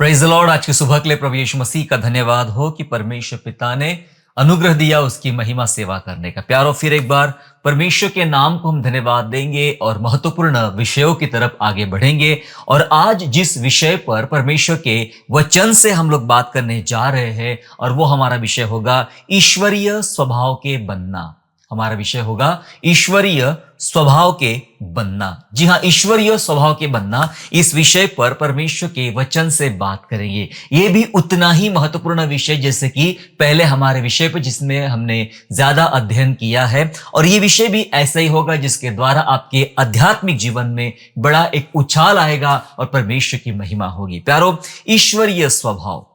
Praise the Lord. आज की सुबह के लिए प्रभु यीशु मसीह का धन्यवाद हो कि परमेश्वर पिता ने अनुग्रह दिया उसकी महिमा सेवा करने का। प्यारो, फिर एक बार परमेश्वर के नाम को हम धन्यवाद देंगे और महत्वपूर्ण विषयों की तरफ आगे बढ़ेंगे। और आज जिस विषय पर परमेश्वर के वचन से हम लोग बात करने जा रहे हैं, और वो हमारा विषय होगा ईश्वरीय स्वभाव के बनना। हमारा विषय होगा ईश्वरीय स्वभाव के बनना। जी हाँ, ईश्वरीय स्वभाव के बनना, इस विषय पर परमेश्वर के वचन से बात करेंगे। ये भी उतना ही महत्वपूर्ण विषय जैसे कि पहले हमारे विषय पर जिसमें हमने ज्यादा अध्ययन किया है, और ये विषय भी ऐसा ही होगा जिसके द्वारा आपके आध्यात्मिक जीवन में बड़ा एक उछाल आएगा और परमेश्वर की महिमा होगी। प्यारो, ईश्वरीय स्वभाव,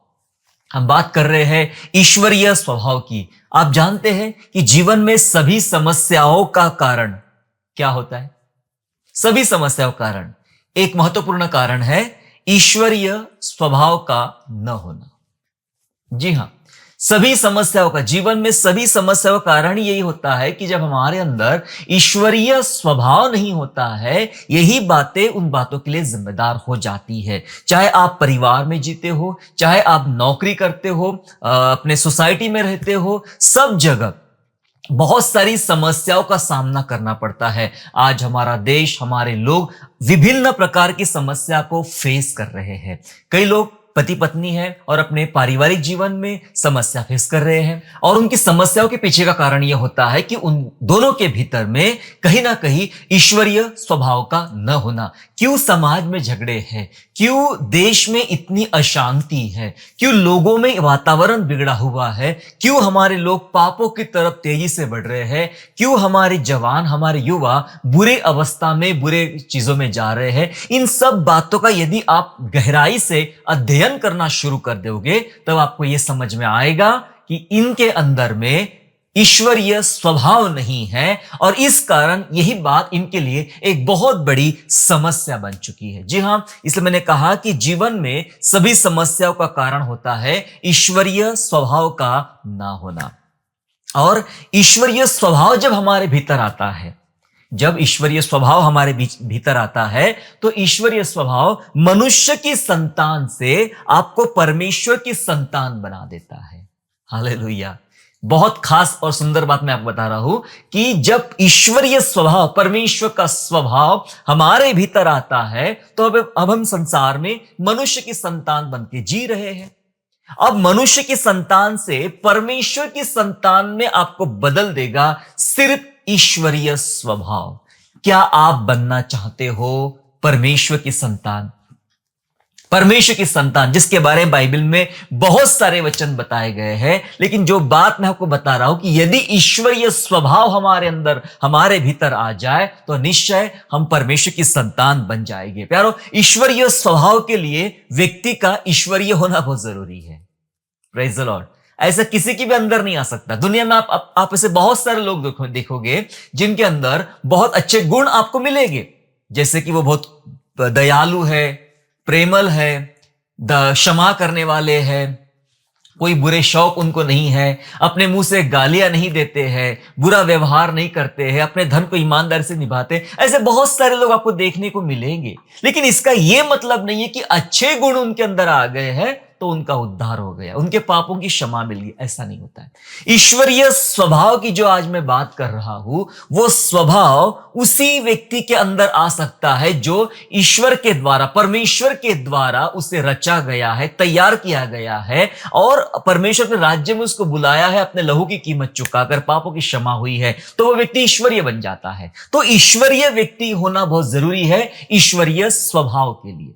हम बात कर रहे हैं ईश्वरीय स्वभाव की। आप जानते हैं कि जीवन में सभी समस्याओं का कारण क्या होता है? सभी समस्याओं का कारण, एक महत्वपूर्ण कारण है ईश्वरीय स्वभाव का न होना। जी हां, सभी समस्याओं का, जीवन में सभी समस्याओं का कारण यही होता है कि जब हमारे अंदर ईश्वरीय स्वभाव नहीं होता है, यही बातें उन बातों के लिए जिम्मेदार हो जाती है। चाहे आप परिवार में जीते हो, चाहे आप नौकरी करते हो, अपने सोसाइटी में रहते हो, सब जगह बहुत सारी समस्याओं का सामना करना पड़ता है। आज हमारा देश, हमारे लोग विभिन्न प्रकार की समस्या को फेस कर रहे हैं। कई लोग पति पत्नी है और अपने पारिवारिक जीवन में समस्या फेस कर रहे हैं, और उनकी समस्याओं के पीछे का कारण यह होता है कि उन दोनों के भीतर में कहीं ना कहीं ईश्वरीय स्वभाव का न होना। क्यों समाज में झगड़े हैं, क्यों देश में इतनी अशांति है, क्यों लोगों में वातावरण बिगड़ा हुआ है, क्यों हमारे लोग पापों की तरफ तेजी से बढ़ रहे हैं, क्यों हमारे जवान, हमारे युवा बुरे अवस्था में, बुरे चीजों में जा रहे हैं। इन सब बातों का यदि आप गहराई से अध्ययन करना शुरू कर दोगे, तब आपको यह समझ में आएगा कि इनके अंदर में ईश्वरीय स्वभाव नहीं है, और इस कारण यही बात इनके लिए एक बहुत बड़ी समस्या बन चुकी है। जी हां, इसलिए मैंने कहा कि जीवन में सभी समस्याओं का कारण होता है ईश्वरीय स्वभाव का ना होना। और ईश्वरीय स्वभाव जब हमारे भीतर आता है, जब ईश्वरीय स्वभाव हमारे भीतर आता है, तो ईश्वरीय स्वभाव मनुष्य की संतान से आपको परमेश्वर की संतान बना देता है। हालेलुया। बहुत खास और सुंदर बात मैं आपको बता रहा हूं कि जब ईश्वरीय स्वभाव, परमेश्वर का स्वभाव हमारे भीतर आता है, तो अब हम संसार में मनुष्य की संतान बन के जी रहे हैं। अब मनुष्य की संतान से परमेश्वर की संतान में आपको बदल देगा सिर्फ ईश्वरीय स्वभाव। क्या आप बनना चाहते हो परमेश्वर की संतान? परमेश्वर की संतान, जिसके बारे में बाइबल में बहुत सारे वचन बताए गए हैं, लेकिन जो बात मैं आपको बता रहा हूं कि यदि ईश्वरीय स्वभाव हमारे अंदर, हमारे भीतर आ जाए, तो निश्चय हम परमेश्वर की संतान बन जाएंगे। प्यारो, ईश्वरीय स्वभाव के लिए व्यक्ति का ईश्वरीय होना बहुत जरूरी है। Praise the Lord. ऐसा किसी के भी अंदर नहीं आ सकता। दुनिया में आप ऐसे बहुत सारे लोग देखोगे जिनके अंदर बहुत अच्छे गुण आपको मिलेंगे, जैसे कि वो बहुत दयालु है, प्रेमल है, क्षमा करने वाले हैं, कोई बुरे शौक उनको नहीं है, अपने मुंह से गालियां नहीं देते हैं, बुरा व्यवहार नहीं करते हैं, अपने धन को ईमानदारी से निभाते हैं। ऐसे बहुत सारे लोग आपको देखने को मिलेंगे। लेकिन इसका यह मतलब नहीं है कि अच्छे गुण उनके अंदर आ गए हैं तो उनका उद्धार हो गया, उनके पापों की क्षमा मिल गई। ऐसा नहीं होता है। ईश्वरीय स्वभाव की जो आज मैं बात कर रहा हूं, वो स्वभाव उसी व्यक्ति के अंदर आ सकता है जो ईश्वर के द्वारा, परमेश्वर के द्वारा उसे रचा गया है, तैयार किया गया है, और परमेश्वर के राज्य में उसको बुलाया है, अपने लहू की कीमत चुकाकर पापों की क्षमा हुई है, तो वो व्यक्ति ईश्वरीय बन जाता है। तो ईश्वरीय व्यक्ति होना बहुत जरूरी है ईश्वरीय स्वभाव के लिए,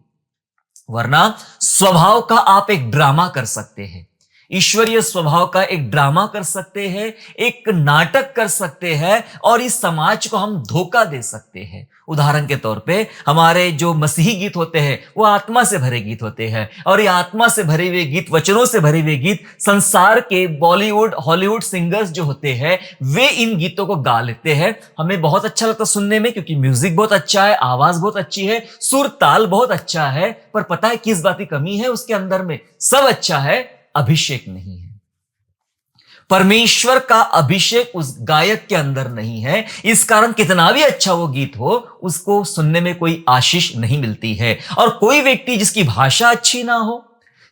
वरना स्वभाव का आप एक ड्रामा कर सकते हैं, ईश्वरीय स्वभाव का एक ड्रामा कर सकते हैं, एक नाटक कर सकते हैं, और इस समाज को हम धोखा दे सकते हैं। उदाहरण के तौर पे हमारे जो मसीही गीत होते हैं वो आत्मा से भरे गीत होते हैं, और ये आत्मा से भरे हुए गीत, वचनों से भरे हुए गीत, संसार के बॉलीवुड, हॉलीवुड सिंगर्स जो होते हैं वे इन गीतों को गा लेते हैं। हमें बहुत अच्छा लगता सुनने में, क्योंकि म्यूजिक बहुत अच्छा है, आवाज बहुत अच्छी है, सुर ताल बहुत अच्छा है, पर पता है किस बात की कमी है उसके अंदर में? सब अच्छा है, अभिषेक नहीं है। परमेश्वर का अभिषेक उस गायक के अंदर नहीं है। इस कारण कितना भी अच्छा वो गीत हो, उसको सुनने में कोई आशीष नहीं मिलती है। और कोई व्यक्ति जिसकी भाषा अच्छी ना हो,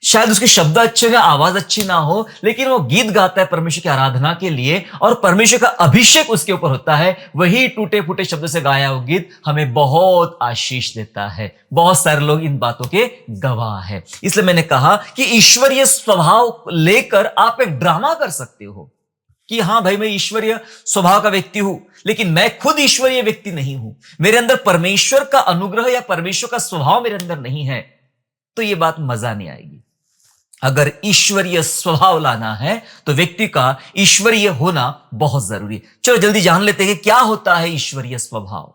शायद उसके शब्द अच्छे ना, आवाज अच्छी ना हो, लेकिन वो गीत गाता है परमेश्वर की आराधना के लिए और परमेश्वर का अभिषेक उसके ऊपर होता है। वही टूटे फूटे शब्दों से गाया वो गीत हमें बहुत आशीष देता है। बहुत सारे लोग इन बातों के गवाह है। इसलिए मैंने कहा कि ईश्वरीय स्वभाव लेकर आप एक ड्रामा कर सकते हो कि हां भाई, मैं ईश्वरीय स्वभाव का व्यक्ति हूं, लेकिन मैं खुद ईश्वरीय व्यक्ति नहीं हूं, मेरे अंदर परमेश्वर का अनुग्रह या परमेश्वर का स्वभाव मेरे अंदर नहीं है, तो यह बात मजा नहीं आएगी। अगर ईश्वरीय स्वभाव लाना है तो व्यक्ति का ईश्वरीय होना बहुत जरूरी है। चलो जल्दी जान लेते हैं कि क्या होता है ईश्वरीय स्वभाव।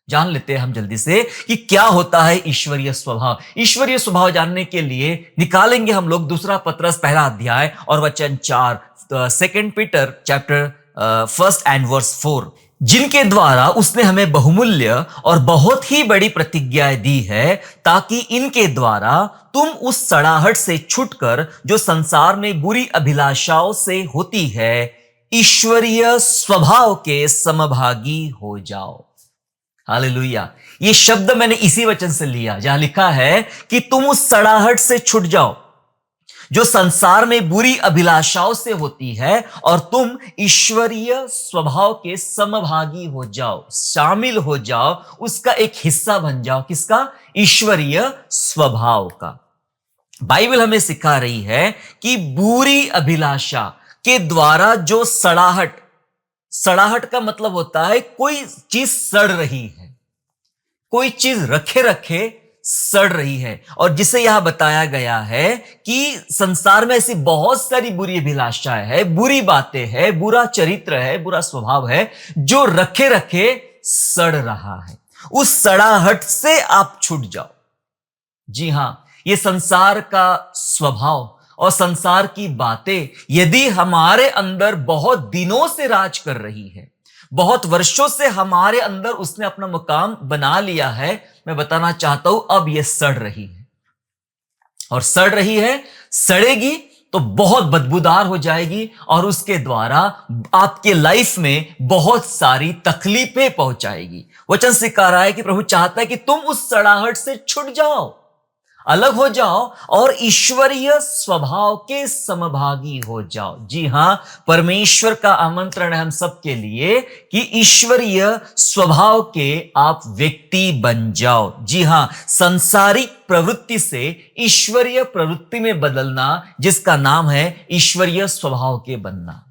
जान लेते हैं हम जल्दी से कि क्या होता है ईश्वरीय स्वभाव। ईश्वरीय स्वभाव जानने के लिए निकालेंगे हम लोग दूसरा पत्रस पहला अध्याय और वचन 4, 2 पीटर चैप्टर 1 एंड वर्स 4, जिनके द्वारा उसने हमें बहुमूल्य और बहुत ही बड़ी प्रतिज्ञाएं दी है, ताकि इनके द्वारा तुम उस सड़ाहट से छूटकर जो संसार में बुरी अभिलाषाओं से होती है, ईश्वरीय स्वभाव के समभागी हो जाओ। हालेलुया। ये शब्द मैंने इसी वचन से लिया जहां लिखा है कि तुम उस सड़ाहट से छूट जाओ जो संसार में बुरी अभिलाषाओं से होती है, और तुम ईश्वरीय स्वभाव के समभागी हो जाओ, शामिल हो जाओ, उसका एक हिस्सा बन जाओ। किसका? ईश्वरीय स्वभाव का। बाइबल हमें सिखा रही है कि बुरी अभिलाषा के द्वारा जो सड़ाहट का मतलब होता है कोई चीज सड़ रही है, कोई चीज रखे रखे सड़ रही है। और जिसे यहां बताया गया है कि संसार में ऐसी बहुत सारी बुरी अभिलाषाएं है, बुरी बातें है, बुरा चरित्र है, बुरा स्वभाव है जो रखे रखे सड़ रहा है। उस सड़ाहट से आप छूट जाओ। जी हां, ये संसार का स्वभाव और संसार की बातें यदि हमारे अंदर बहुत दिनों से राज कर रही है, बहुत वर्षों से हमारे अंदर उसने अपना मुकाम बना लिया है, मैं बताना चाहता हूं अब यह सड़ रही है। और सड़ रही है, सड़ेगी तो बहुत बदबूदार हो जाएगी और उसके द्वारा आपके लाइफ में बहुत सारी तकलीफें पहुंचाएगी। वचन सिखा रहा है कि प्रभु चाहता है कि तुम उस सड़ाहट से छूट जाओ, अलग हो जाओ और ईश्वरीय स्वभाव के समभागी हो जाओ। जी हां, परमेश्वर का आमंत्रण है हम सबके लिए कि ईश्वरीय स्वभाव के आप व्यक्ति बन जाओ। जी हां, सांसारिक प्रवृत्ति से ईश्वरीय प्रवृत्ति में बदलना, जिसका नाम है ईश्वरीय स्वभाव के बनना।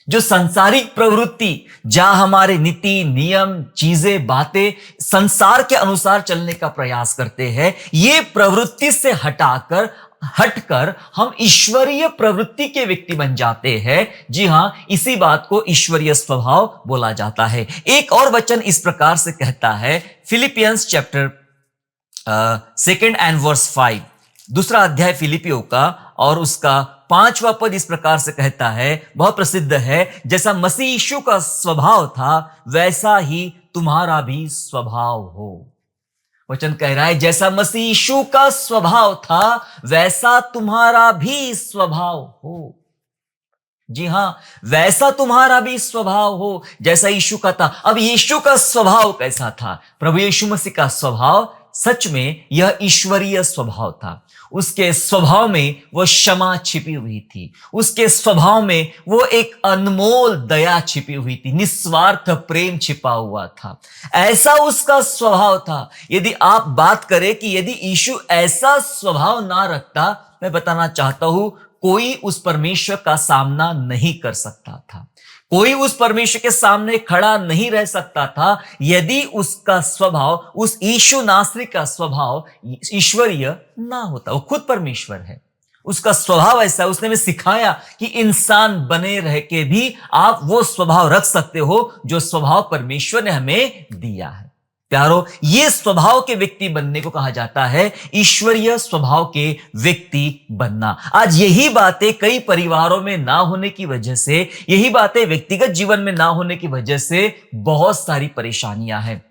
जो सांसारिक प्रवृत्ति, जहां हमारे नीति नियम चीजें बातें संसार के अनुसार चलने का प्रयास करते हैं, ये प्रवृत्ति से हटकर हम ईश्वरीय प्रवृत्ति के व्यक्ति बन जाते हैं। जी हां, इसी बात को ईश्वरीय स्वभाव बोला जाता है। एक और वचन इस प्रकार से कहता है, फिलिपियंस चैप्टर 2 एंड वर्स 5, दूसरा अध्याय फिलिपियों का और उसका 5वां पद इस प्रकार से कहता है, बहुत प्रसिद्ध है, जैसा मसीह यीशु का स्वभाव था वैसा ही तुम्हारा भी स्वभाव हो। वचन कह रहा है जैसा मसीह यीशु का स्वभाव था वैसा तुम्हारा भी स्वभाव हो। जी हां, वैसा तुम्हारा भी स्वभाव हो जैसा यीशु का था। अब यीशु का स्वभाव कैसा था? प्रभु यीशु मसीह का स्वभाव सच में यह ईश्वरीय स्वभाव था। उसके स्वभाव में वो क्षमा छिपी हुई थी, उसके स्वभाव में वो एक अनमोल दया छिपी हुई थी, निस्वार्थ प्रेम छिपा हुआ था। ऐसा उसका स्वभाव था। यदि आप बात करें कि यदि यीशु ऐसा स्वभाव ना रखता, मैं बताना चाहता हूं कोई उस परमेश्वर का सामना नहीं कर सकता था, कोई उस परमेश्वर के सामने खड़ा नहीं रह सकता था यदि उसका स्वभाव, उस यीशु नासरी का स्वभाव ईश्वरीय ना होता। वो खुद परमेश्वर है, उसका स्वभाव ऐसा है। उसने हमें सिखाया कि इंसान बने रह के भी आप वो स्वभाव रख सकते हो जो स्वभाव परमेश्वर ने हमें दिया है। प्यारो, ये स्वभाव के व्यक्ति बनने को कहा जाता है ईश्वरीय स्वभाव के व्यक्ति बनना। आज यही बातें कई परिवारों में ना होने की वजह से, यही बातें व्यक्तिगत जीवन में ना होने की वजह से बहुत सारी परेशानियां हैं।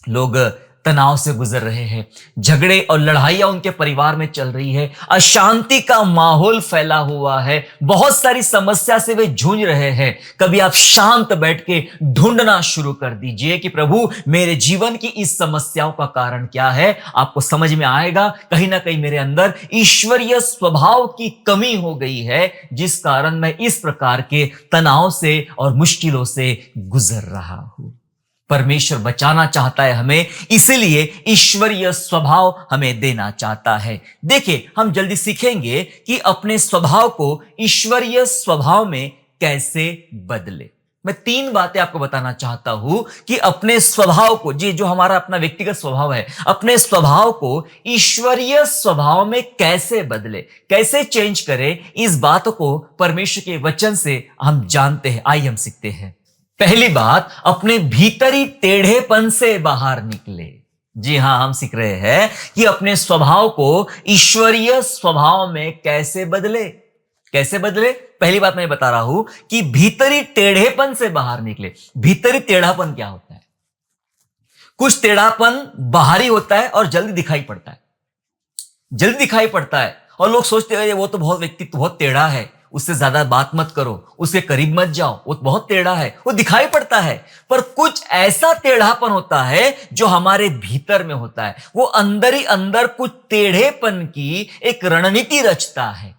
लोग तनाव से गुजर रहे हैं, झगड़े और लड़ाइयां उनके परिवार में चल रही है, अशांति का माहौल फैला हुआ है, बहुत सारी समस्या से वे जूझ रहे हैं, कभी आप शांत बैठ के ढूंढना शुरू कर दीजिए कि प्रभु मेरे जीवन की इस समस्याओं का कारण क्या है। आपको समझ में आएगा कहीं ना कहीं मेरे अंदर ईश्वरीय स्वभाव की कमी हो गई है, जिस कारण मैं इस प्रकार के तनाव से और मुश्किलों से गुजर रहा हूं। परमेश्वर बचाना चाहता है हमें, इसलिए ईश्वरीय स्वभाव हमें देना चाहता है। देखिए, हम जल्दी सीखेंगे कि अपने स्वभाव को ईश्वरीय स्वभाव में कैसे बदले। मैं 3 बातें आपको बताना चाहता हूं कि अपने स्वभाव को, जी जो हमारा अपना व्यक्तिगत स्वभाव है, अपने स्वभाव को ईश्वरीय स्वभाव में कैसे बदले, कैसे चेंज करें। इस बात को परमेश्वर के वचन से हम जानते हैं। आइए हम सीखते हैं। पहली बात, अपने भीतरी टेढ़ेपन से बाहर निकले। जी हां, हम सीख रहे हैं कि अपने स्वभाव को ईश्वरीय स्वभाव में कैसे बदले। कैसे बदले? पहली बात मैं बता रहा हूं कि भीतरी टेढ़ेपन से बाहर निकले। भीतरी टेढ़ापन क्या होता है? कुछ टेढ़ापन बाहरी होता है और जल्दी दिखाई पड़ता है, जल्दी दिखाई पड़ता है और लोग सोचते हैं वो तो बहुत व्यक्तित्व बहुत टेढ़ा है, उससे ज्यादा बात मत करो, उसके करीब मत जाओ, वो बहुत टेढ़ा है, वो दिखाई पड़ता है। पर कुछ ऐसा टेढ़ापन होता है जो हमारे भीतर में होता है। वो अंदर ही अंदर कुछ टेढ़ेपन की एक रणनीति रचता है,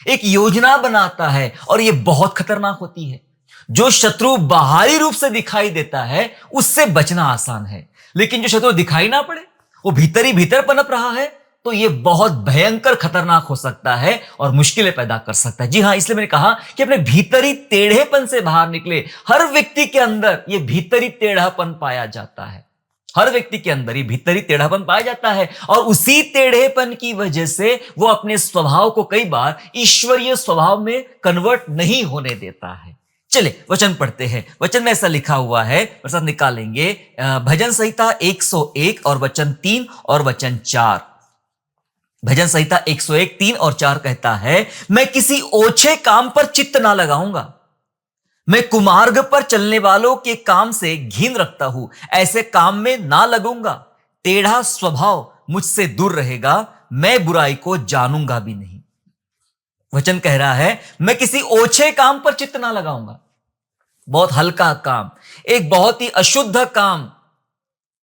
एक योजना बनाता है, और ये बहुत खतरनाक होती है। जो शत्रु बाहरी रूप से दिखाई देता है उससे बचना आसान है, लेकिन जो शत्रु दिखाई ना पड़े, वो भीतर ही भीतर पनप रहा है, तो ये बहुत भयंकर खतरनाक हो सकता है और मुश्किलें पैदा कर सकता है। जी हां, इसलिए मैंने कहा कि अपने भीतरी टेढ़ेपन से बाहर निकले। हर व्यक्ति के अंदर ये भीतरी टेढ़ापन पाया जाता है, हर व्यक्ति के अंदर ये भीतरी टेढ़ापन पाया जाता है, और उसी टेढ़ेपन की वजह से वो अपने स्वभाव को कई बार ईश्वरीय स्वभाव में कन्वर्ट नहीं होने देता है। चले वचन पढ़ते हैं। वचन में ऐसा लिखा हुआ है, साथ निकालेंगे, भजन संहिता 101 और वचन 3 और वचन 4। भजन संहिता 101, 3 और 4 कहता है, मैं किसी ओछे काम पर चित्त ना लगाऊंगा, मैं कुमार्ग पर चलने वालों के काम से घिन रखता हूं, ऐसे काम में ना लगूंगा। टेढ़ा स्वभाव मुझसे दूर रहेगा, मैं बुराई को जानूंगा भी नहीं। वचन कह रहा है, मैं किसी ओछे काम पर चित्त ना लगाऊंगा। बहुत हल्का काम, एक बहुत ही अशुद्ध काम,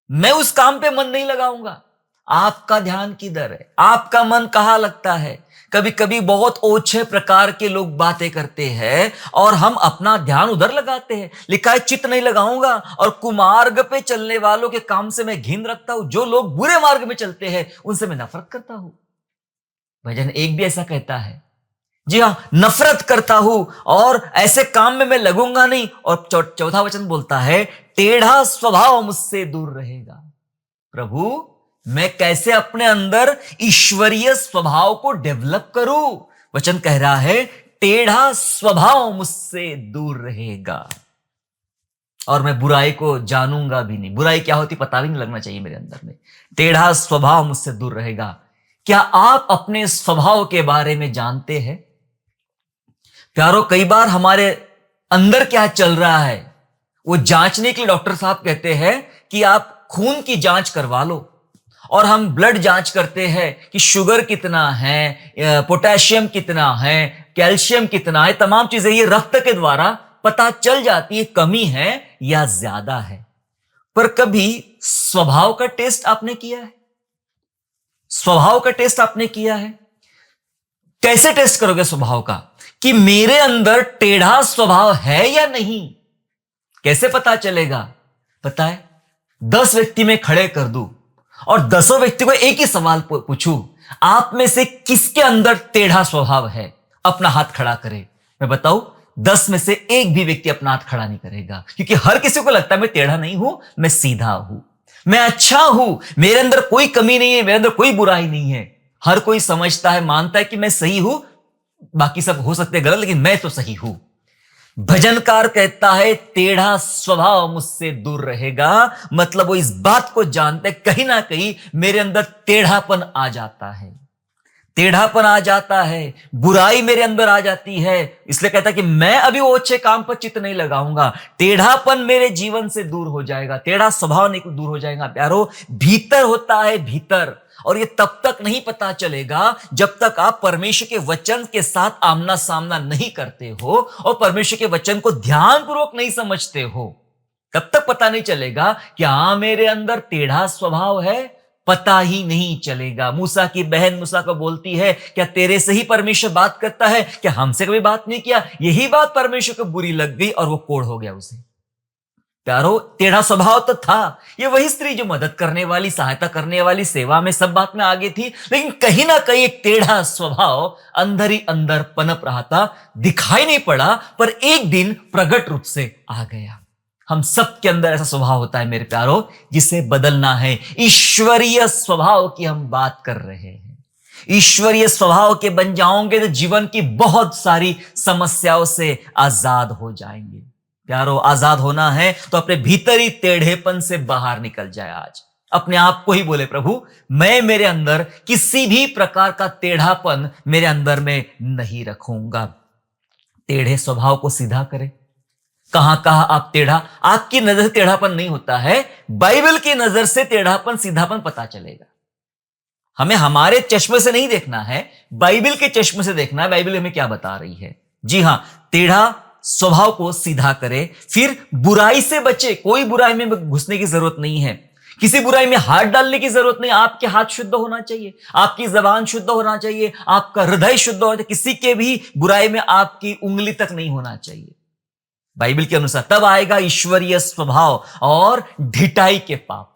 मैं उस काम पे मन नहीं लगाऊंगा। आपका ध्यान किधर है? आपका मन कहां लगता है? कभी कभी बहुत ओछे प्रकार के लोग बातें करते हैं और हम अपना ध्यान उधर लगाते हैं। लिखा है चित्त नहीं लगाऊंगा, और कुमार्ग पे चलने वालों के काम से मैं घिन रखता हूं। जो लोग बुरे मार्ग में चलते हैं उनसे मैं नफरत करता हूं। भजन 1 भी ऐसा कहता है। जी हां, नफरत करता हूं और ऐसे काम में मैं लगूंगा नहीं। और चौथा वचन बोलता है, टेढ़ा स्वभाव मुझसे दूर रहेगा। प्रभु, मैं कैसे अपने अंदर ईश्वरीय स्वभाव को डेवलप करूं? वचन कह रहा है, टेढ़ा स्वभाव मुझसे दूर रहेगा और मैं बुराई को जानूंगा भी नहीं। बुराई क्या होती पता भी नहीं लगना चाहिए मेरे अंदर में। टेढ़ा स्वभाव मुझसे दूर रहेगा। क्या आप अपने स्वभाव के बारे में जानते हैं? प्यारो, कई बार हमारे अंदर क्या चल रहा है वो जांचने के लिए डॉक्टर साहब कहते हैं कि आप खून की जांच करवा लो, और हम ब्लड जांच करते हैं कि शुगर कितना है, पोटेशियम कितना है, कैल्शियम कितना है, तमाम चीजें ये रक्त के द्वारा पता चल जाती है, कमी है या ज्यादा है। पर कभी स्वभाव का टेस्ट आपने किया है? स्वभाव का टेस्ट आपने किया है? कैसे टेस्ट करोगे स्वभाव का कि मेरे अंदर टेढ़ा स्वभाव है या नहीं? कैसे पता चलेगा? पता है, 10 व्यक्ति में खड़े कर दूं और 10 व्यक्ति को एक ही सवाल पूछूं, आप में से किसके अंदर टेढ़ा स्वभाव है? अपना हाथ खड़ा करे। मैं बताऊं, 10 में से एक भी व्यक्ति अपना हाथ खड़ा नहीं करेगा, क्योंकि हर किसी को लगता है मैं टेढ़ा नहीं हूं, मैं सीधा हूं, मैं अच्छा हूं, मेरे अंदर कोई कमी नहीं है, मेरे अंदर कोई बुराई नहीं है। हर कोई समझता है, मानता है कि मैं सही हूं, बाकी सब हो सकते हैं गलत, लेकिन मैं तो सही हूं। भजनकार कहता है, टेढ़ा स्वभाव मुझसे दूर रहेगा। मतलब वो इस बात को जानते हैं कहीं ना कहीं मेरे अंदर टेढ़ापन आ जाता है। टेढ़ापन आ जाता है, बुराई मेरे अंदर आ जाती है, इसलिए कहता है कि मैं अभी वो अच्छे काम पर चित्त नहीं लगाऊंगा, टेढ़ापन मेरे जीवन से दूर हो जाएगा, टेढ़ा स्वभाव नहीं दूर हो जाएगा। प्यारो, भीतर होता है, भीतर, और ये तब तक नहीं पता चलेगा जब तक आप परमेश्वर के वचन के साथ आमना सामना नहीं करते हो और परमेश्वर के वचन को ध्यानपूर्वक नहीं समझते हो। तब तक पता नहीं चलेगा कि हाँ, मेरे अंदर टेढ़ा स्वभाव है, पता ही नहीं चलेगा। मूसा की बहन मूसा को बोलती है, क्या तेरे से ही परमेश्वर बात करता है, क्या हमसे कभी बात नहीं किया? यही बात परमेश्वर को बुरी लग गई और वो कोढ़ हो गया उसे। प्यारो, टेढ़ा स्वभाव तो था। ये वही स्त्री जो मदद करने वाली, सहायता करने वाली, सेवा में, सब बात में आगे थी, लेकिन कहीं ना कहीं एक टेढ़ा स्वभाव अंदर ही अंदर पनप रहा था। दिखाई नहीं पड़ा, पर एक दिन प्रकट रूप से आ गया। हम सब के अंदर ऐसा स्वभाव होता है मेरे प्यारो, जिसे बदलना है। ईश्वरीय स्वभाव की हम बात कर रहे हैं। ईश्वरीय स्वभाव के बन जाओगे तो जीवन की बहुत सारी समस्याओं से आजाद हो जाएंगे। प्यारो, आजाद होना है तो अपने भीतरी टेढ़ेपन से बाहर निकल जाए। आज अपने आप को ही बोले, प्रभु मैं मेरे अंदर किसी भी प्रकार का टेढ़ापन मेरे अंदर में नहीं रखूंगा। टेढ़े स्वभाव को सीधा करें। कहां कहां आप टेढ़ा, आपकी नजर से टेढ़ापन नहीं होता है, बाइबल की नजर से टेढ़ापन, सीधापन पता चलेगा। हमें हमारे चश्मे से नहीं देखना है, बाइबल के चश्मे से देखना है। बाइबल हमें क्या बता रही है? जी हां, टेढ़ा स्वभाव को सीधा करे, फिर बुराई से बचे। कोई बुराई में घुसने की जरूरत नहीं है, किसी बुराई में हाथ डालने की जरूरत नहीं। आपके हाथ शुद्ध होना चाहिए, आपकी जबान शुद्ध होना चाहिए, आपका हृदय शुद्ध होना चाहिए। किसी के भी बुराई में आपकी उंगली तक नहीं होना चाहिए बाइबल के अनुसार। तब आएगा ईश्वरीय स्वभाव। और ढिठाई के पाप,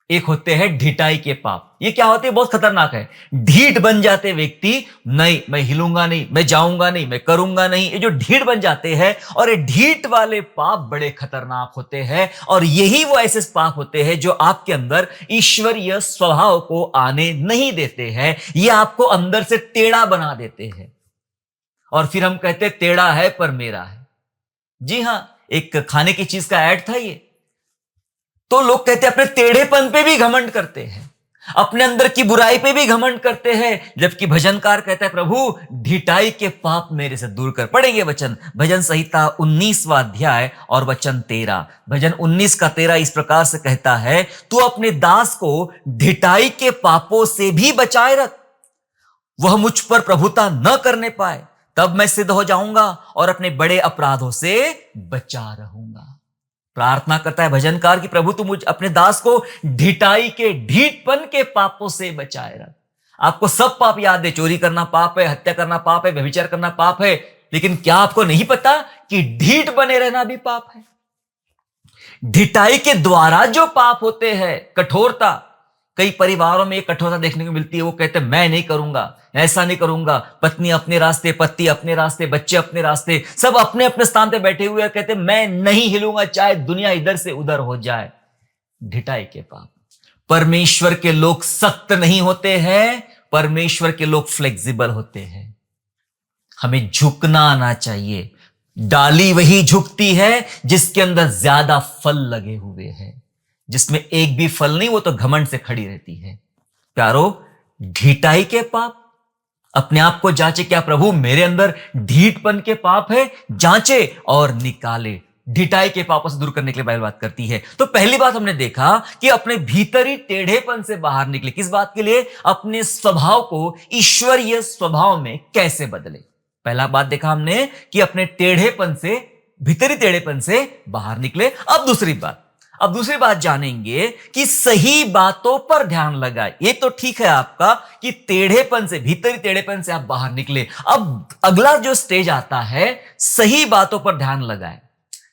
एक होते हैं ढिठाई के पाप। ये क्या होते हैं? बहुत खतरनाक है। ढीठ बन जाते व्यक्ति, नहीं मैं हिलूंगा नहीं, मैं जाऊंगा नहीं, मैं करूंगा नहीं। ये जो ढीठ बन जाते हैं, और ये ढीठ वाले पाप बड़े खतरनाक होते हैं। और यही वो ऐसे पाप होते हैं जो आपके अंदर ईश्वरीय स्वभाव को आने नहीं देते हैं। ये आपको अंदर से टेढ़ा बना देते हैं। और फिर हम कहते हैं टेढ़ा है पर मेरा है। जी हां, एक खाने की चीज का ऐड था ये। तो लोग कहते हैं अपने टेढ़ेपन पे भी घमंड करते हैं, अपने अंदर की बुराई पे भी घमंड करते हैं, जबकि भजनकार कहता है प्रभु ढिठाई के पाप मेरे से दूर कर। पढ़ेंगे वचन, भजन संहिता 19वां अध्याय और वचन 13। भजन 19 का 13 इस प्रकार से कहता है, तू अपने दास को ढिठाई के पापों से भी बचाए रख, वह मुझ पर प्रभुता न करने पाए, तब मैं सिद्ध हो जाऊंगा और अपने बड़े अपराधों से बचा रहूंगा। प्रार्थना करता है भजनकार कि प्रभु तू मुझ अपने दास को ढिठाई के, ढीठपन के पापों से बचाए रख। आपको सब पाप याद है, चोरी करना पाप है, हत्या करना पाप है, व्यभिचार करना पाप है, लेकिन क्या आपको नहीं पता कि ढीठ बने रहना भी पाप है? ढिठाई के द्वारा जो पाप होते हैं, कठोरता, कई परिवारों में एक कठोरता देखने को मिलती है। वो कहते हैं मैं नहीं करूंगा, ऐसा नहीं करूंगा। पत्नी अपने रास्ते, पति अपने रास्ते, बच्चे अपने रास्ते, सब अपने अपने स्थान पे बैठे हुए कहते हैं मैं नहीं हिलूंगा चाहे दुनिया इधर से उधर हो जाए। ढिठाई के पाप। परमेश्वर के लोग सख्त नहीं होते हैं, परमेश्वर के लोग फ्लेक्सिबल होते हैं। हमें झुकना आना चाहिए। डाली वही झुकती है जिसके अंदर ज्यादा फल लगे हुए हैं, जिसमें एक भी फल नहीं, वो तो घमंड से खड़ी रहती है। प्यारो, ढिठाई के पाप, अपने आप को जांचे, क्या प्रभु मेरे अंदर ढीठपन के पाप है? जांचे और निकाले। ढिठाई के पापों से दूर करने के लिए बाइबल बात करती है। तो पहली बात हमने देखा कि अपने भीतरी टेढ़ेपन से बाहर निकले। किस बात के लिए? अपने स्वभाव को ईश्वरीय स्वभाव में कैसे बदले। पहला बात देखा हमने कि अपने टेढ़ेपन से, भीतरी टेढ़ेपन से बाहर निकले। अब दूसरी बात जानेंगे कि सही बातों पर ध्यान लगाए। ये तो ठीक है आपका कि टेढ़ेपन से, भीतरी टेढ़ेपन से आप बाहर निकले। अब अगला जो स्टेज आता है, सही बातों पर ध्यान लगाए।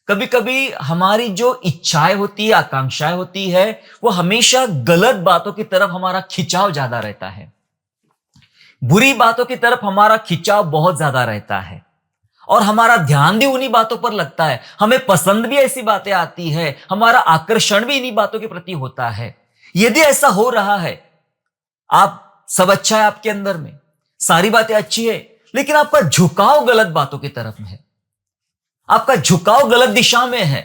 कभी कभी हमारी जो इच्छाएं होती है, आकांक्षाएं होती है, वो हमेशा गलत बातों की तरफ हमारा खिंचाव ज्यादा रहता है। बुरी बातों की तरफ हमारा खिंचाव बहुत ज्यादा रहता है और हमारा ध्यान भी उन्हीं बातों पर लगता है। हमें पसंद भी ऐसी बातें आती है, हमारा आकर्षण भी इन्हीं बातों के प्रति होता है। यदि ऐसा हो रहा है, आप सब अच्छा है आपके अंदर में, सारी बातें अच्छी है, लेकिन आपका झुकाव गलत बातों की तरफ में है, आपका झुकाव गलत दिशा में है,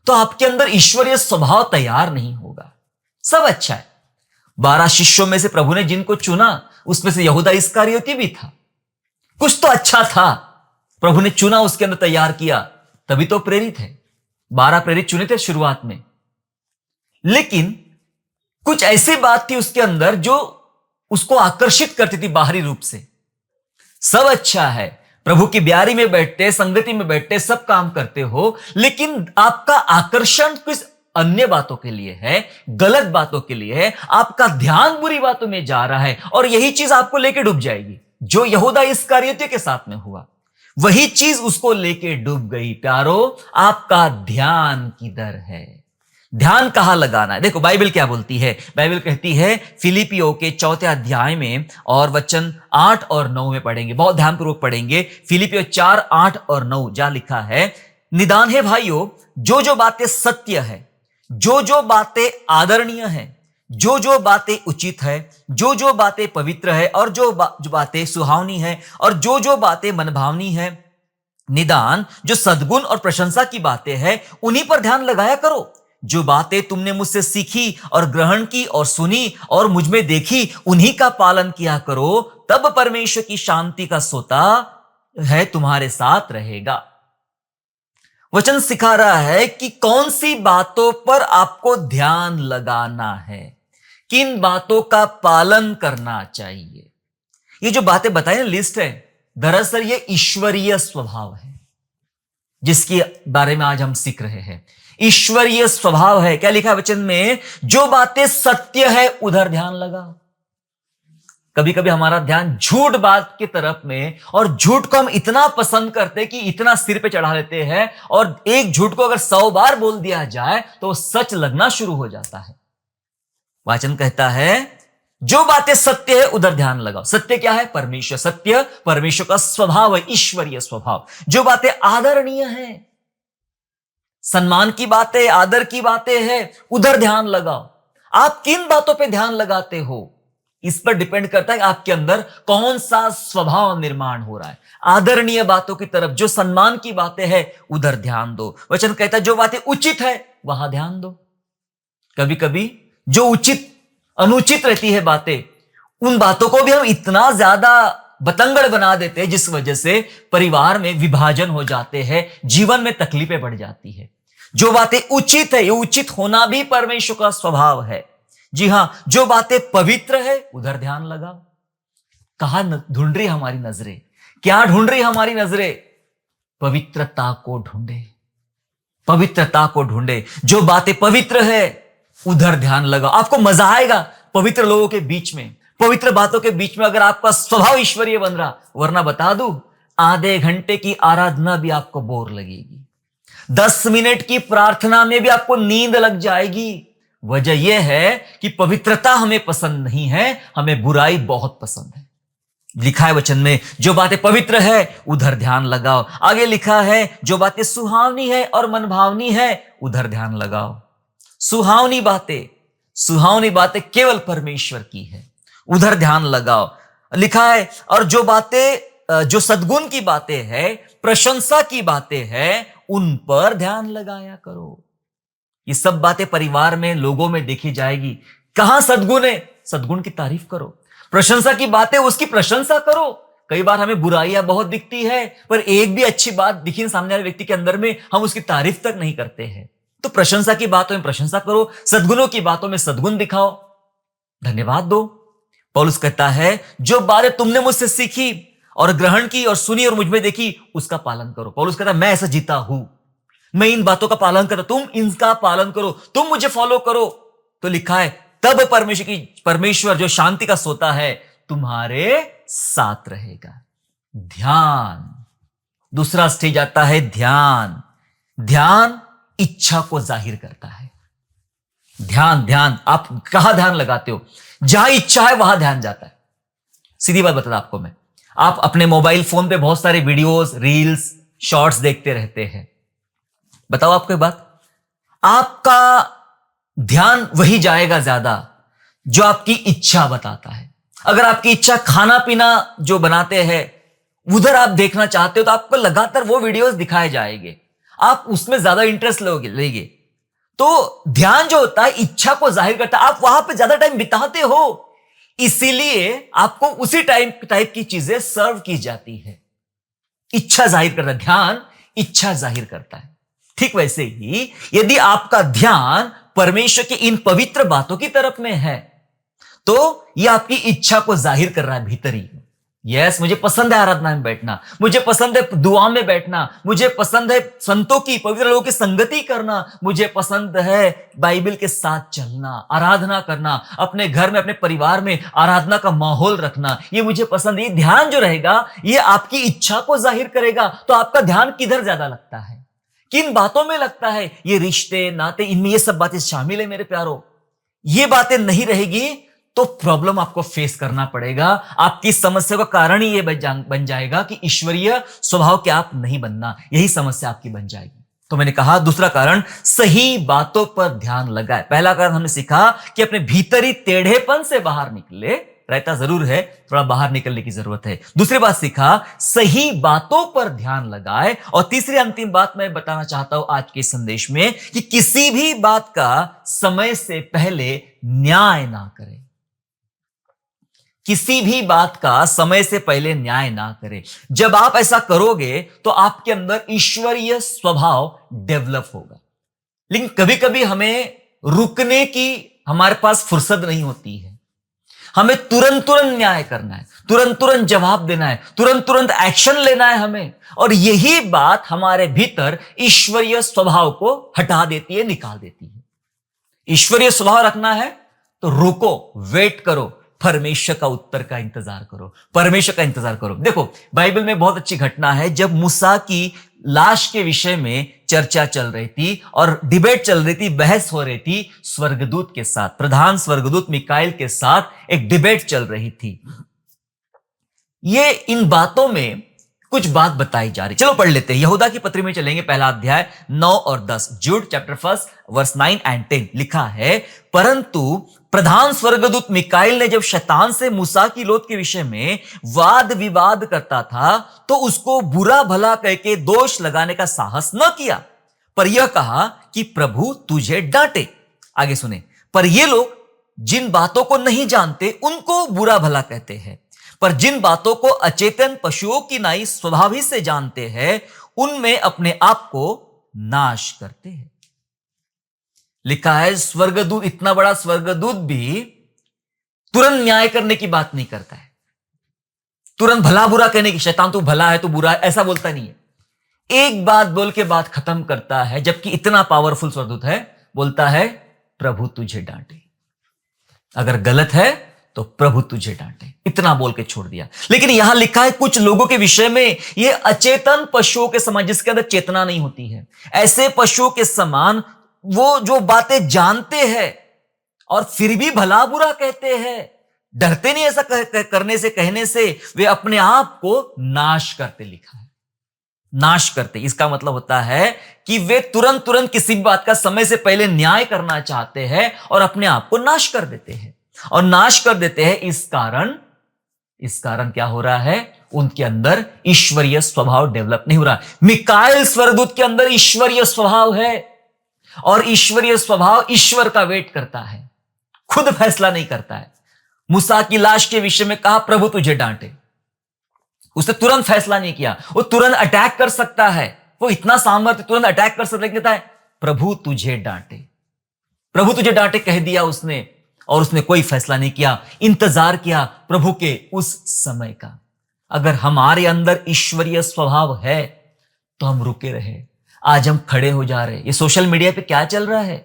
तो आपके अंदर ईश्वरीय स्वभाव तैयार नहीं होगा। सब अच्छा है। 12 शिष्यों में से प्रभु ने जिनको चुना, उसमें से यहूदा इस्करियोती भी था। कुछ तो अच्छा था, प्रभु ने चुना, उसके अंदर तैयार किया, तभी तो प्रेरित है। 12 प्रेरित चुने थे शुरुआत में, लेकिन कुछ ऐसी बात थी उसके अंदर जो उसको आकर्षित करती थी बाहरी रूप से। सब अच्छा है, प्रभु की ब्यारी में बैठते, संगति में बैठते, सब काम करते हो, लेकिन आपका आकर्षण किस अन्य बातों के लिए है, गलत बातों के लिए है, आपका ध्यान बुरी बातों में जा रहा है, और यही चीज आपको लेके डूब जाएगी। जो यहूदा इस्करियोती के साथ में हुआ, वही चीज उसको लेके डूब गई। प्यारो, आपका ध्यान किधर है? ध्यान कहां लगाना है? देखो बाइबल क्या बोलती है। बाइबल कहती है फिलिपियों के 4 अध्याय में और वचन 8 और 9 में पढ़ेंगे, बहुत ध्यानपूर्वक पढ़ेंगे। फिलिपियों 4, 8 और 9 जहां लिखा है, निदान है भाइयों, जो जो बातें सत्य है, जो जो बातें आदरणीय है, जो जो बातें उचित है, जो जो बातें पवित्र है, और जो बातें सुहावनी है, और जो जो बातें मनभावनी है, निदान जो सद्गुण और प्रशंसा की बातें हैं, उन्हीं पर ध्यान लगाया करो। जो बातें तुमने मुझसे सीखी और ग्रहण की और सुनी और मुझ में देखी, उन्हीं का पालन किया करो, तब परमेश्वर की शांति का सोता है तुम्हारे साथ रहेगा। वचन सिखा रहा है कि कौन सी बातों पर आपको ध्यान लगाना है, किन बातों का पालन करना चाहिए। ये जो बातें बताई ना, लिस्ट है, दरअसल ये ईश्वरीय स्वभाव है जिसके बारे में आज हम सीख रहे हैं। ईश्वरीय स्वभाव है। क्या लिखा है वचन में? जो बातें सत्य है उधर ध्यान लगाओ। कभी कभी हमारा ध्यान झूठ बात की तरफ में, और झूठ को हम इतना पसंद करते हैं कि इतना सिर पे चढ़ा लेते हैं, और एक झूठ को अगर 100 बार बोल दिया जाए तो सच लगना शुरू हो जाता है। वचन कहता है जो बातें सत्य है उधर ध्यान लगाओ। सत्य क्या है? परमेश्वर। सत्य परमेश्वर का स्वभाव है, ईश्वरीय स्वभाव। जो बातें आदरणीय है, सम्मान की बातें, आदर की बातें हैं, उधर ध्यान लगाओ। आप किन बातों पे ध्यान लगाते हो, इस पर डिपेंड करता है आपके अंदर कौन सा स्वभाव निर्माण हो रहा है। आदरणीय बातों की तरफ, जो सम्मान की बातें हैं, उधर ध्यान दो। वचन कहता है जो बातें उचित है वहां ध्यान दो। कभी कभी जो उचित अनुचित रहती है बातें, उन बातों को भी हम इतना ज्यादा बतंगड़ बना देते हैं, जिस वजह से परिवार में विभाजन हो जाते हैं, जीवन में तकलीफें बढ़ जाती है। जो बातें उचित है, ये उचित होना भी परमेश्वर का स्वभाव है। जी हां, जो बातें पवित्र है उधर ध्यान लगाओ। कहां ढूंढ रही हमारी नजरें? क्या ढूंढ रही हमारी नजरें? पवित्रता को ढूंढे, पवित्रता को ढूंढे। जो बातें पवित्र है उधर ध्यान लगाओ। आपको मजा आएगा पवित्र लोगों के बीच में, पवित्र बातों के बीच में, अगर आपका स्वभाव ईश्वरीय बन रहा। वरना बता दूं, आधे घंटे की आराधना भी आपको बोर लगेगी, 10 मिनट की प्रार्थना में भी आपको नींद लग जाएगी। वजह यह है कि पवित्रता हमें पसंद नहीं है, हमें बुराई बहुत पसंद है। लिखा है वचन में जो बातें पवित्र है उधर ध्यान लगाओ। आगे लिखा है जो बातें सुहावनी है और मनभावनी है उधर ध्यान लगाओ। सुहावनी बातें केवल परमेश्वर की है, उधर ध्यान लगाओ। लिखा है और जो बातें, जो सद्गुण की बातें हैं, प्रशंसा की बातें हैं, उन पर ध्यान लगाया करो। ये सब बातें परिवार में, लोगों में देखी जाएगी। कहां सद्गुण है, सद्गुण की तारीफ करो। प्रशंसा की बातें, उसकी प्रशंसा करो। कई बार हमें बुराइयां बहुत दिखती है, पर एक भी अच्छी बात दिखी सामने वाले व्यक्ति के अंदर में, हम उसकी तारीफ तक नहीं करते हैं। तो प्रशंसा की बातों में प्रशंसा करो, सद्गुणों की बातों में सद्गुण दिखाओ, धन्यवाद दो। पौलुस कहता है जो बातें तुमने मुझसे सीखी और ग्रहण की और सुनी और मुझ में देखी, उसका पालन करो। पौलुस कहता है मैं ऐसा जीता हूं, मैं इन बातों का पालन करता, तुम इनका पालन करो, तुम मुझे फॉलो करो। तो लिखा है तब परमेश्वर जो शांति का सोता है तुम्हारे साथ रहेगा। ध्यान, दूसरा स्टेज आता है ध्यान। ध्यान इच्छा को जाहिर करता है। ध्यान आप कहां ध्यान लगाते हो? जहां इच्छा है वहां ध्यान जाता है। सीधी बात बता आपको मैं, आप अपने मोबाइल फोन पे बहुत सारे वीडियोस, रील्स, शॉर्ट्स देखते रहते हैं। बताओ आपको एक बात, आपका ध्यान वही जाएगा ज्यादा जो आपकी इच्छा बताता है। अगर आपकी इच्छा खाना पीना जो बनाते हैं उधर आप देखना चाहते हो, तो आपको लगातार वो वीडियोस दिखाए जाएंगे, आप उसमें ज्यादा इंटरेस्ट लेंगे। तो ध्यान जो होता है इच्छा को जाहिर करता है, आप वहां पे ज्यादा टाइम बिताते हो। इसीलिए आपको उसी टाइप की चीजें सर्व की जाती है। इच्छा जाहिर करता है, ध्यान इच्छा जाहिर करता है। ठीक वैसे ही यदि आपका ध्यान परमेश्वर की इन पवित्र बातों की तरफ में है तो यह आपकी इच्छा को जाहिर कर रहा है भीतर ही। यस, मुझे पसंद है आराधना में बैठना, मुझे पसंद है दुआ में बैठना, मुझे पसंद है संतों की पवित्र लोगों की संगति करना, मुझे पसंद है बाइबल के साथ चलना, आराधना करना, अपने घर में अपने परिवार में आराधना का माहौल रखना, ये मुझे पसंद है। ये ध्यान जो रहेगा ये आपकी इच्छा को जाहिर करेगा। तो आपका ध्यान किधर ज्यादा लगता है, किन बातों में लगता है? ये रिश्ते नाते, इनमें ये सब बातें शामिल है मेरे प्यारो। ये बातें नहीं रहेगी तो प्रॉब्लम आपको फेस करना पड़ेगा। आपकी समस्या का कारण ही ये बन जाएगा कि ईश्वरीय स्वभाव के आप नहीं बनना, यही समस्या आपकी बन जाएगी। तो मैंने कहा दूसरा कारण, सही बातों पर ध्यान लगाए। पहला कारण हमने सीखा कि अपने भीतरी टेढ़ेपन से बाहर निकले, रहता जरूर है, थोड़ा बाहर निकलने की जरूरत है। दूसरी बात सीखा, सही बातों पर ध्यान लगाए। और तीसरी अंतिम बात मैं बताना चाहता हूं आज के संदेश में कि किसी भी बात का समय से पहले न्याय ना करें। किसी भी बात का समय से पहले न्याय ना करें। जब आप ऐसा करोगे तो आपके अंदर ईश्वरीय स्वभाव डेवलप होगा। लेकिन कभी कभी हमें रुकने की हमारे पास फुर्सत नहीं होती है। हमें तुरंत तुरंत न्याय करना है, तुरंत तुरंत जवाब देना है, तुरंत तुरंत एक्शन लेना है हमें। और यही बात हमारे भीतर ईश्वरीय स्वभाव को हटा देती है, निकाल देती है। ईश्वरीय स्वभाव रखना है तो रुको, वेट करो, परमेश्वर का उत्तर का इंतजार करो, परमेश्वर का इंतजार करो। देखो बाइबल में बहुत अच्छी घटना है, जब मूसा की लाश के विषय में चर्चा चल रही थी और डिबेट चल रही थी, बहस हो रही थी स्वर्गदूत के साथ, प्रधान स्वर्गदूत मिकाएल के साथ एक डिबेट चल रही थी। ये इन बातों में कुछ बात बताई जा रही। चलो पढ़ लेते हैं, यहूदा की पत्री में चलेंगे, पहला अध्याय 9 और 10। जूड चैप्टर 1 वर्स 9 एंड 10 लिखा है, परंतु प्रधान स्वर्गदूत मिकाएल ने जब शैतान से मूसा की लौत के विषय में वाद विवाद करता था तो उसको बुरा भला कह के दोष लगाने का साहस न किया, पर यह कहा कि प्रभु तुझे डांटे। आगे सुने, पर ये लोग जिन बातों को नहीं जानते उनको बुरा भला कहते हैं, पर जिन बातों को अचेतन पशुओं की नाई स्वभाव ही से जानते हैं उनमें अपने आप को नाश करते हैं। लिखा है स्वर्गदूत, इतना बड़ा स्वर्गदूत भी तुरंत न्याय करने की बात नहीं करता है, तुरंत भला बुरा कहने की, शैतान तू भला है तू बुरा है, ऐसा बोलता नहीं है। एक बात बोल के बात खत्म करता है, जबकि इतना पावरफुल स्वर्गदूत है, बोलता है प्रभु तुझे डांटे, अगर गलत है तो प्रभु तुझे डांटे, इतना बोल के छोड़ दिया। लेकिन यहां लिखा है कुछ लोगों के विषय में, ये अचेतन पशुओं के समान, जिसके अंदर चेतना नहीं होती है, ऐसे पशुओं के समान वो जो बातें जानते हैं और फिर भी भला बुरा कहते हैं, डरते नहीं ऐसा करने से, कहने से, वे अपने आप को नाश करते। लिखा है नाश करते, इसका मतलब होता है कि वे तुरंत तुरंत किसी भी बात का समय से पहले न्याय करना चाहते हैं और अपने आप को नाश कर देते हैं। और नाश कर देते हैं इस कारण क्या हो रहा है, उनके अंदर ईश्वरीय स्वभाव डेवलप नहीं हो रहा। मिकाएल स्वर्गदूत के अंदर ईश्वरीय स्वभाव है और ईश्वरीय स्वभाव ईश्वर का वेट करता है, खुद फैसला नहीं करता है। मूसा की लाश के विषय में कहा प्रभु तुझे डांटे, उसने तुरंत फैसला नहीं किया। वो तुरंत अटैक कर सकता है, वो इतना सामर्थ्य, तुरंत अटैक कर सकता है, प्रभु तुझे डांटे, प्रभु तुझे डांटे कह दिया उसने, और उसने कोई फैसला नहीं किया, इंतजार किया प्रभु के उस समय का। अगर हमारे अंदर ईश्वरीय स्वभाव है तो हम रुके रहे। आज हम खड़े हो जा रहे हैं। ये सोशल मीडिया पे क्या चल रहा है,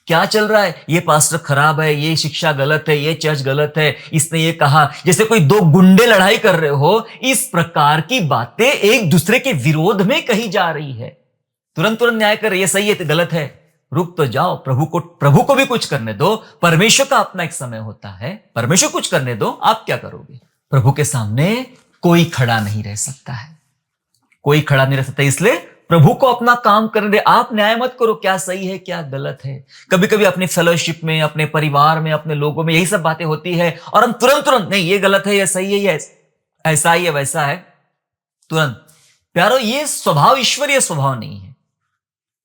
क्या चल रहा है, ये पास्टर खराब है, ये शिक्षा गलत है, ये चर्च गलत है, इसने ये कहा, जैसे कोई दो गुंडे लड़ाई कर रहे हो, इस प्रकार की बातें एक दूसरे के विरोध में कही जा रही है। तुरंत तुरंत न्याय कर, ये सही है तो गलत है, रुक तो जाओ, प्रभु को भी कुछ करने दो। परमेश्वर का अपना एक समय होता है, परमेश्वर कुछ करने दो, आप क्या करोगे? प्रभु के सामने कोई खड़ा नहीं रह सकता है, कोई खड़ा नहीं रह सकता, इसलिए प्रभु को अपना काम करने दे। आप न्याय मत करो क्या सही है क्या गलत है। कभी कभी अपनी फेलोशिप में, अपने परिवार में, अपने लोगों में यही सब बातें होती है और हम तुरंत तुरंत नहीं ये गलत है, ये सही है, ये ऐसा ही है, वैसा है, तुरंत। प्यारो, ये स्वभाव ईश्वरीय स्वभाव नहीं है।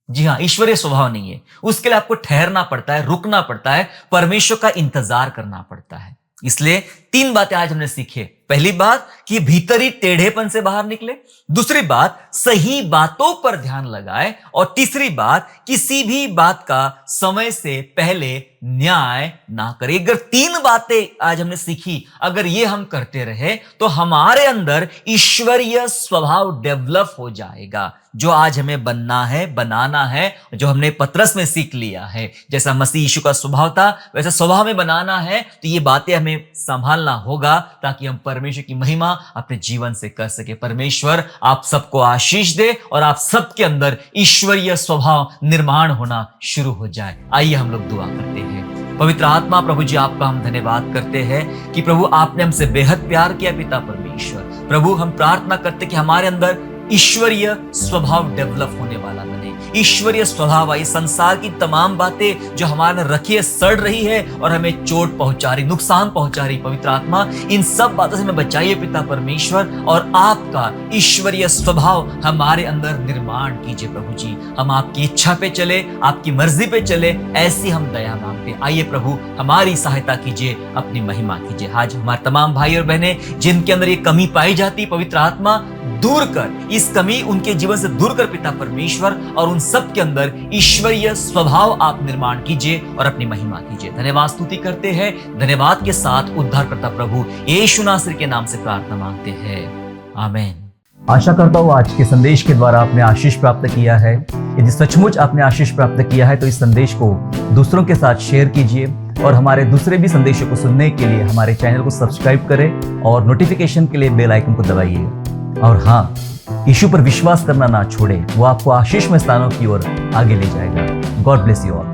जी हाँ, ईश्वरीय स्वभाव नहीं है। उसके लिए आपको ठहरना पड़ता है, रुकना पड़ता है, परमेश्वर का इंतजार करना पड़ता है। इसलिए 3 बातें आज हमने सीखे। पहली बात कि भीतरी टेढ़ेपन से बाहर निकले, दूसरी बात सही बातों पर ध्यान लगाए, और तीसरी बात किसी भी बात का समय से पहले न्याय ना करे। अगर 3 बातें आज हमने सीखी, अगर ये हम करते रहे तो हमारे अंदर ईश्वरीय स्वभाव डेवलप हो जाएगा। जो आज हमें बनना है, बनाना है, जो हमने पतरस में सीख लिया है, जैसा मसीह यीशु का स्वभाव था वैसा स्वभाव में बनाना है, तो ये बातें हमें संभालना होगा ताकि हम परमेश्वर की महिमा अपने जीवन से कर सके। परमेश्वर आप सबको आशीष दे और आप सबके अंदर ईश्वरीय स्वभाव निर्माण होना शुरू हो जाए। आइए हम लोग दुआ करते हैं। पवित्र आत्मा प्रभु जी, आपका हम धन्यवाद करते हैं कि प्रभु आपने हमसे बेहद प्यार किया। पिता परमेश्वर, प्रभु हम प्रार्थना करते कि हमारे अंदर ईश्वरीय स्वभाव डेवलप होने वाला बने। ईश्वरीय स्वभाव आई, संसार की तमाम बातें जो हमारे रखी है, सड़ रही है और हमें चोट पहुंचा रही, नुकसान पहुंचा रही, पवित्र आत्मा इन सब बातों से हमें बचाइए पिता परमेश्वर, और आपका ईश्वरीय स्वभाव हमारे अंदर निर्माण कीजिए प्रभु जी। हम आपकी इच्छा पे चले, आपकी मर्जी पे चले, ऐसी हम दया मांगते। आइए प्रभु हमारी सहायता कीजिए, अपनी महिमा कीजिए। आज हमारे तमाम भाई और बहनें जिनके अंदर ये कमी पाई जाती, पवित्र आत्मा दूर कर, इस कमी उनके जीवन से दूर कर पिता परमेश्वर, और उन सब के अंदर ईश्वरीय स्वभाव आप निर्माण कीजिए और अपनी महिमा कीजिए। धन्यवाद स्तुति करते हैं, धन्यवाद के साथ उद्धारकर्ता प्रभु यीशु नासरी के नाम से प्रार्थना मांगते हैं, आमीन। आशा करता हूँ आज के संदेश के द्वारा आपने आशीष प्राप्त किया है। यदि सचमुच आपने आशीष प्राप्त किया है तो इस संदेश को दूसरों के साथ शेयर कीजिए, और हमारे दूसरे भी संदेशों को सुनने के लिए हमारे चैनल को सब्सक्राइब करें और नोटिफिकेशन के लिए बेल आइकन को दबाइए। और हाँ, यीशु पर विश्वास करना ना छोड़े, वो आपको आशीष में स्थानों की ओर आगे ले जाएगा। God bless you all.